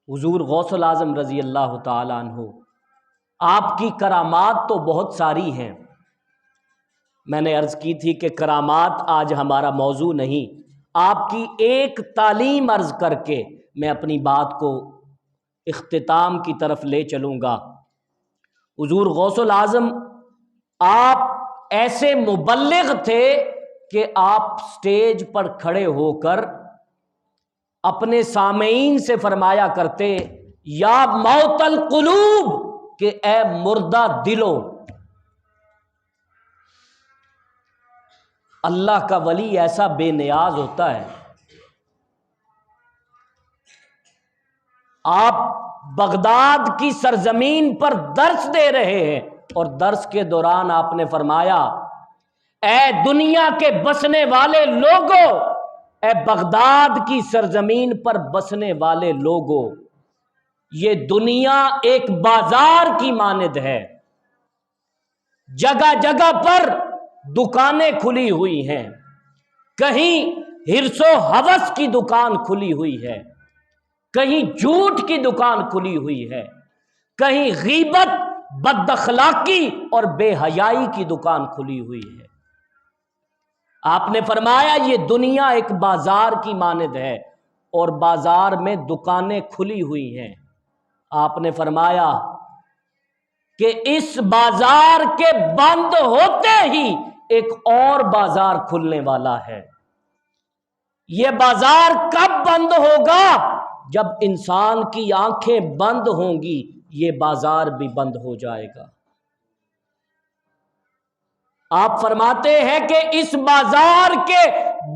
حضور غوث الاعظم رضی اللہ تعالیٰ عنہ، آپ کی کرامات تو بہت ساری ہیں۔ میں نے عرض کی تھی کہ کرامات آج ہمارا موضوع نہیں، آپ کی ایک تعلیم عرض کر کے میں اپنی بات کو اختتام کی طرف لے چلوں گا۔ حضور غوث الاعظم آپ ایسے مبلغ تھے کہ آپ سٹیج پر کھڑے ہو کر اپنے سامعین سے فرمایا کرتے، یا موت القلوب، کہ اے مردہ دلو۔ اللہ کا ولی ایسا بے نیاز ہوتا ہے۔ آپ بغداد کی سرزمین پر درس دے رہے ہیں اور درس کے دوران آپ نے فرمایا، اے دنیا کے بسنے والے لوگوں، اے بغداد کی سرزمین پر بسنے والے لوگوں، یہ دنیا ایک بازار کی مانند ہے، جگہ جگہ پر دکانیں کھلی ہوئی ہیں، کہیں حرص و ہوس کی دکان کھلی ہوئی ہے، کہیں جھوٹ کی دکان کھلی ہوئی ہے، کہیں غیبت، بد اخلاقی اور بے حیائی کی دکان کھلی ہوئی ہے۔ آپ نے فرمایا یہ دنیا ایک بازار کی مانند ہے اور بازار میں دکانیں کھلی ہوئی ہیں۔ آپ نے فرمایا کہ اس بازار کے بند ہوتے ہی ایک اور بازار کھلنے والا ہے۔ یہ بازار کب بند ہوگا؟ جب انسان کی آنکھیں بند ہوں گی، یہ بازار بھی بند ہو جائے گا۔ آپ فرماتے ہیں کہ اس بازار کے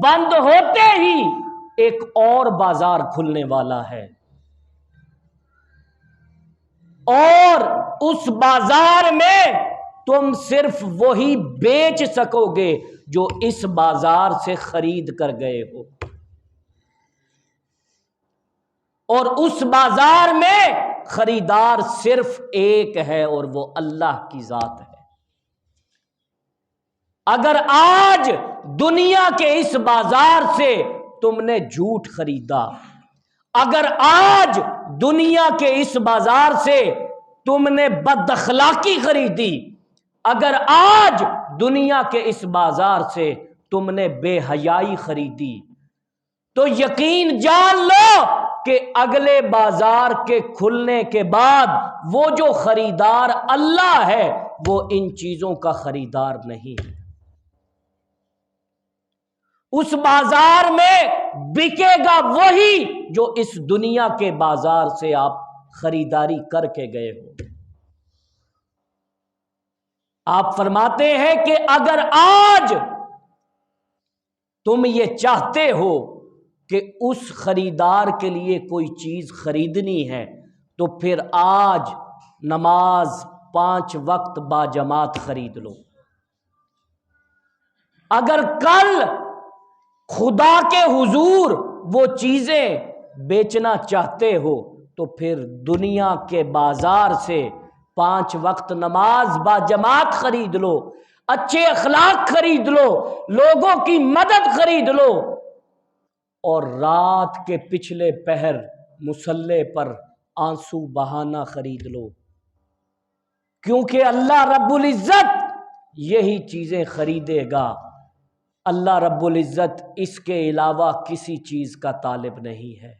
بند ہوتے ہی ایک اور بازار کھلنے والا ہے، اور اس بازار میں تم صرف وہی بیچ سکو گے جو اس بازار سے خرید کر گئے ہو، اور اس بازار میں خریدار صرف ایک ہے اور وہ اللہ کی ذات ہے۔ اگر آج دنیا کے اس بازار سے تم نے جھوٹ خریدا، اگر آج دنیا کے اس بازار سے تم نے بد اخلاقی خریدی، اگر آج دنیا کے اس بازار سے تم نے بے حیائی خریدی، تو یقین جان لو کہ اگلے بازار کے کھلنے کے بعد وہ جو خریدار اللہ ہے وہ ان چیزوں کا خریدار نہیں ہے۔ اس بازار میں بکے گا وہی جو اس دنیا کے بازار سے آپ خریداری کر کے گئے ہو۔ آپ فرماتے ہیں کہ اگر آج تم یہ چاہتے ہو کہ اس خریدار کے لیے کوئی چیز خریدنی ہے تو پھر آج نماز 5 وقت با جماعت خرید لو۔ اگر کل خدا کے حضور وہ چیزیں بیچنا چاہتے ہو تو پھر دنیا کے بازار سے 5 وقت نماز با جماعت خرید لو، اچھے اخلاق خرید لو، لوگوں کی مدد خرید لو، اور رات کے پچھلے پہر مصلی پر آنسو بہانا خرید لو، کیونکہ اللہ رب العزت یہی چیزیں خریدے گا۔ اللہ رب العزت اس کے علاوہ کسی چیز کا طالب نہیں ہے۔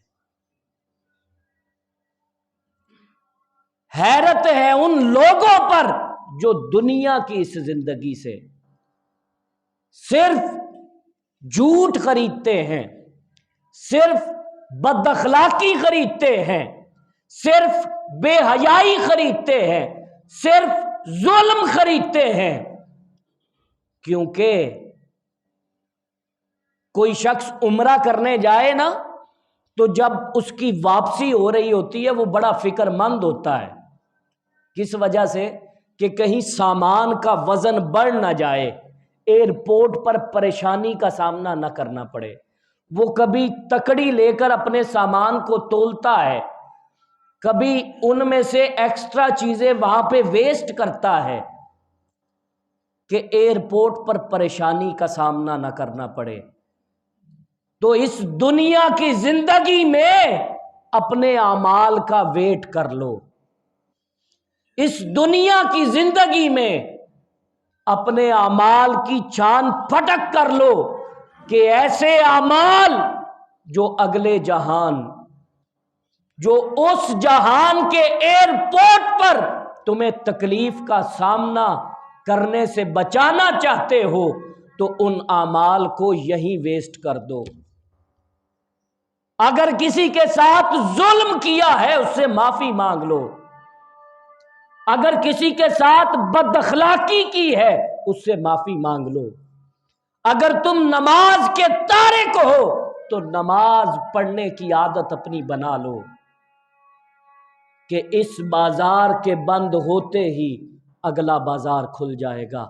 حیرت ہے ان لوگوں پر جو دنیا کی اس زندگی سے صرف جھوٹ خریدتے ہیں، صرف بد اخلاقی خریدتے ہیں، صرف بے حیائی خریدتے ہیں، صرف ظلم خریدتے ہیں۔ کیونکہ کوئی شخص عمرہ کرنے جائے نا تو جب اس کی واپسی ہو رہی ہوتی ہے وہ بڑا فکر مند ہوتا ہے۔ کس وجہ سے؟ کہ کہیں سامان کا وزن بڑھ نہ جائے، ایئرپورٹ پر پریشانی کا سامنا نہ کرنا پڑے۔ وہ کبھی تکڑی لے کر اپنے سامان کو تولتا ہے، کبھی ان میں سے ایکسٹرا چیزیں وہاں پہ ویسٹ کرتا ہے کہ ایئرپورٹ پر پریشانی کا سامنا نہ کرنا پڑے۔ تو اس دنیا کی زندگی میں اپنے اعمال کا ویٹ کر لو۔ اس دنیا کی زندگی میں اپنے اعمال کی چھان پھٹک کر لو کہ ایسے اعمال جو اگلے جہان، جو اس جہان کے ایئرپورٹ پر تمہیں تکلیف کا سامنا کرنے سے بچانا چاہتے ہو تو ان اعمال کو یہیں ویسٹ کر دو۔ اگر کسی کے ساتھ ظلم کیا ہے اس سے معافی مانگ لو، اگر کسی کے ساتھ بد اخلاقی کی ہے اس سے معافی مانگ لو، اگر تم نماز کے تارک ہو تو نماز پڑھنے کی عادت اپنی بنا لو کہ اس بازار کے بند ہوتے ہی اگلا بازار کھل جائے گا۔